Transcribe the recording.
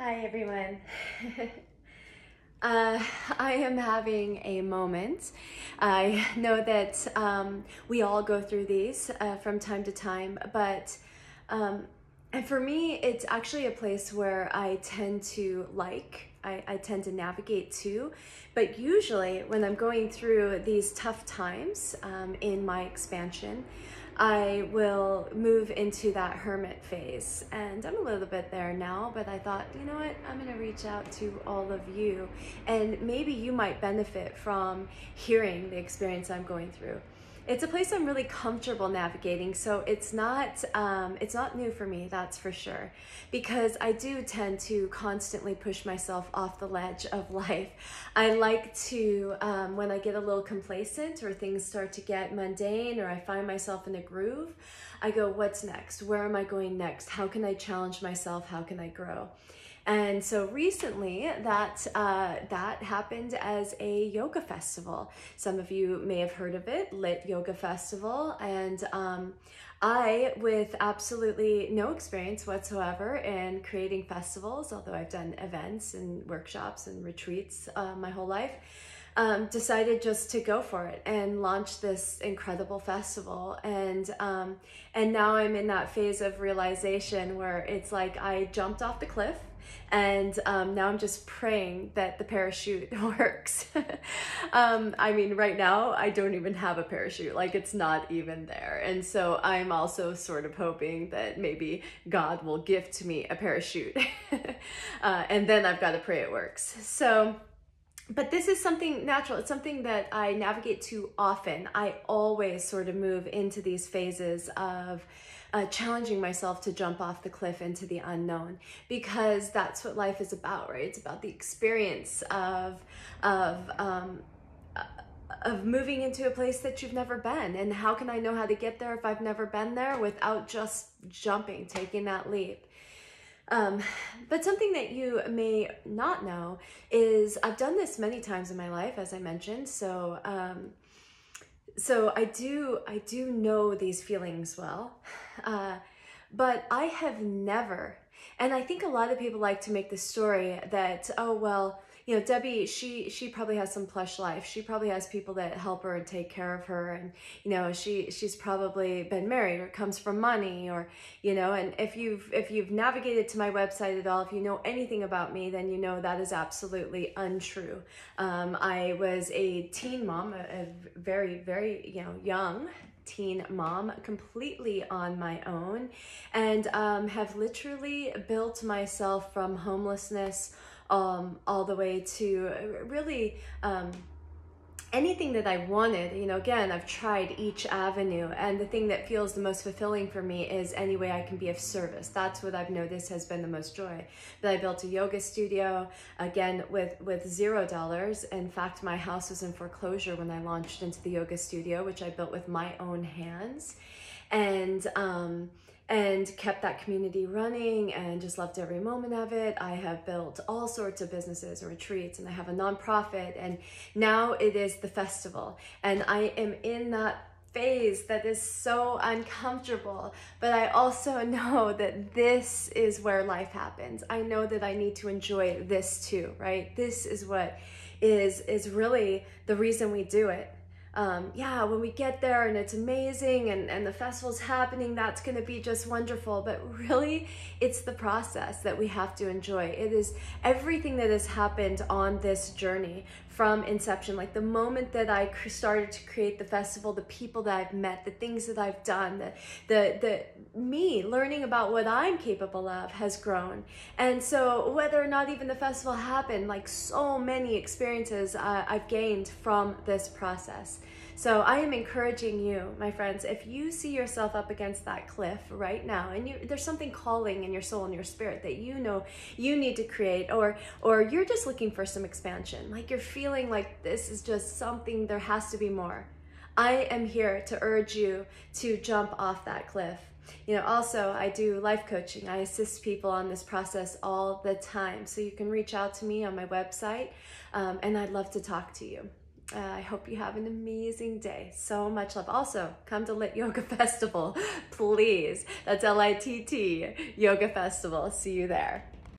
Hi everyone. I am having a moment. I know that we all go through these from time to time, but and for me, it's actually a place where I tend to I tend to navigate to. But usually, when I'm going through these tough times in my expansion, I will move into that hermit phase. And I'm a little bit there now, but I thought, you know what, I'm going to reach out to all of you. And maybe you might benefit from hearing the experience I'm going through. It's a place I'm really comfortable navigating, so it's not new for me, that's for sure, because I do tend to constantly push myself off the ledge of life. I like to, when I get a little complacent or things start to get mundane or I find myself in a groove, I go, what's next? Where am I going next? How can I challenge myself? How can I grow? And so recently that happened as a yoga festival. Some of you may have heard of it, Lit Yoga Festival. And I, with absolutely no experience whatsoever in creating festivals, although I've done events and workshops and retreats my whole life, decided just to go for it and launch this incredible festival. And now I'm in that phase of realization where it's like I jumped off the cliff, and now I'm just praying that the parachute works. I mean, right now I don't even have a parachute, like it's not even there. And so I'm also sort of hoping that maybe God will gift me a parachute. And then I've got to pray it works. So, but this is something natural. It's something that I navigate to often. I always sort of move into these phases of challenging myself to jump off the cliff into the unknown, because that's what life is about, right? It's about the experience of moving into a place that you've never been. And how can I know how to get there if I've never been there without just jumping, taking that leap? But something that you may not know is I've done this many times in my life, as I mentioned. So I do know these feelings well, but I have never, and I think a lot of people like to make the story that, oh, well, you know, Debbie, she probably has some plush life. She probably has people that help her and take care of her. And, you know, she's probably been married or comes from money, or, you know, and if you've navigated to my website at all, if you know anything about me, then you know that is absolutely untrue. I was a teen mom, a very, very, you know, young teen mom, completely on my own, and have literally built myself from homelessness all the way to really anything that I wanted. You know, again, I've tried each avenue, and the thing that feels the most fulfilling for me is any way I can be of service. That's what I've noticed has been the most joy. That I built a yoga studio, again, with $0. In fact, my house was in foreclosure when I launched into the yoga studio, which I built with my own hands. And kept that community running and just loved every moment of it. I have built all sorts of businesses and retreats, and I have a nonprofit, and now it is the festival. And I am in that phase that is so uncomfortable, but I also know that this is where life happens. I know that I need to enjoy this too, right? This is what is really the reason we do it. Yeah, when we get there and it's amazing and the festival's happening, that's going to be just wonderful. But really, it's the process that we have to enjoy. It is everything that has happened on this journey from inception, like the moment that I started to create the festival, the people that I've met, the things that I've done, the me learning about what I'm capable of has grown. And so whether or not even the festival happened, like so many experiences I've gained from this process. So I am encouraging you, my friends, if you see yourself up against that cliff right now, and there's something calling in your soul and your spirit that you know you need to create, or you're just looking for some expansion, like you're feeling like this is just something, there has to be more. I am here to urge you to jump off that cliff. You know, also I do life coaching. I assist people on this process all the time. So you can reach out to me on my website, and I'd love to talk to you. I hope you have an amazing day. So much love. Also, come to Lit Yoga Festival, please. That's LITT Yoga Festival. See you there.